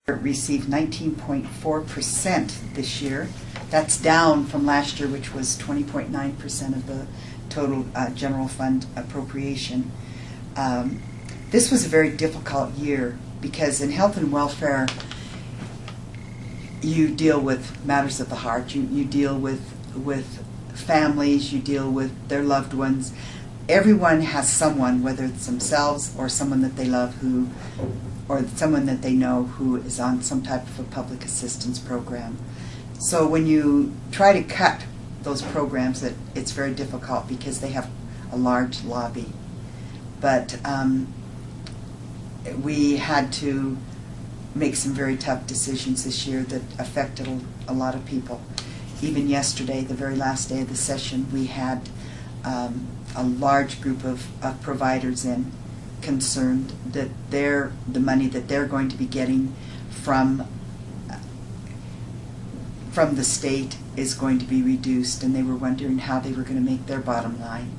received 19.4% this year. That's down from last year, which was 20.9% of the total general fund appropriation. This was a very difficult year because in health and welfare, you deal with matters of the heart. You deal with families, you deal with their loved ones. Everyone has someone, whether it's themselves or someone that they love or someone that they know who is on some type of a public assistance program. So when you try to cut those programs, it's very difficult because they have a large lobby. But we had to make some very tough decisions this year that affected a lot of people. Even yesterday, the very last day of the session, we had a large group of providers in concerned that the money that they're going to be getting from the state is going to be reduced, and they were wondering how they were going to make their bottom line.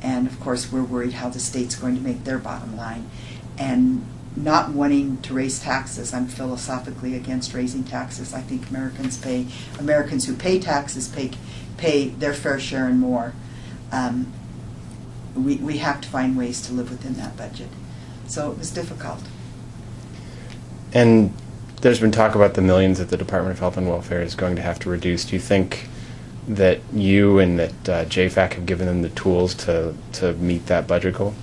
And of course we're worried how the state's going to make their bottom line. And not wanting to raise taxes, I'm philosophically against raising taxes. I think Americans who pay taxes pay their fair share and more. We have to find ways to live within that budget. So it was difficult. And there's been talk about the millions that the Department of Health and Welfare is going to have to reduce. Do you think that you and that JFAC have given them the tools to meet that budget goal?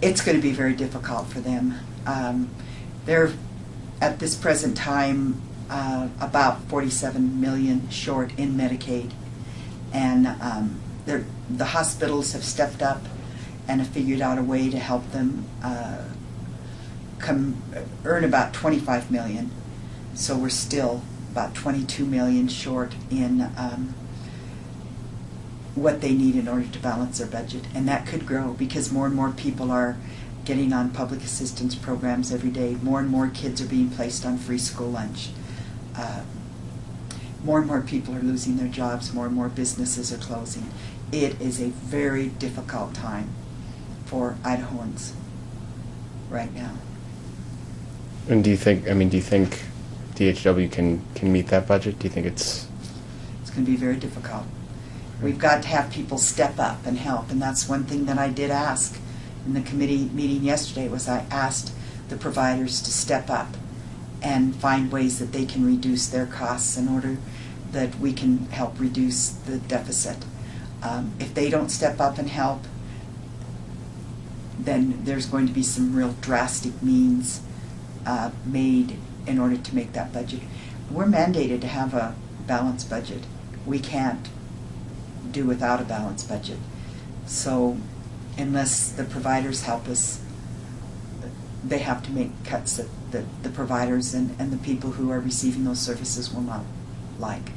It's going to be very difficult for them. They're, at this present time, about $47 million short in Medicaid. And the hospitals have stepped up and have figured out a way to help them earn about $25 million. So we're still about $22 million short in what they need in order to balance their budget. And that could grow because more and more people are getting on public assistance programs every day. More and more kids are being placed on free school lunch. More and more people are losing their jobs. More and more businesses are closing. It is a very difficult time for Idahoans right now. And do you think DHW can meet that budget? Do you think it's going to be very difficult? We've got to have people step up and help, and that's one thing that I did ask in the committee meeting yesterday. Was I asked the providers to step up and find ways that they can reduce their costs in order that we can help reduce the deficit. If they don't step up and help, then there's going to be some real drastic means made in order to make that budget. We're mandated to have a balanced budget. We can't do without a balanced budget. So unless the providers help us, they have to make cuts that the providers and the people who are receiving those services will not like.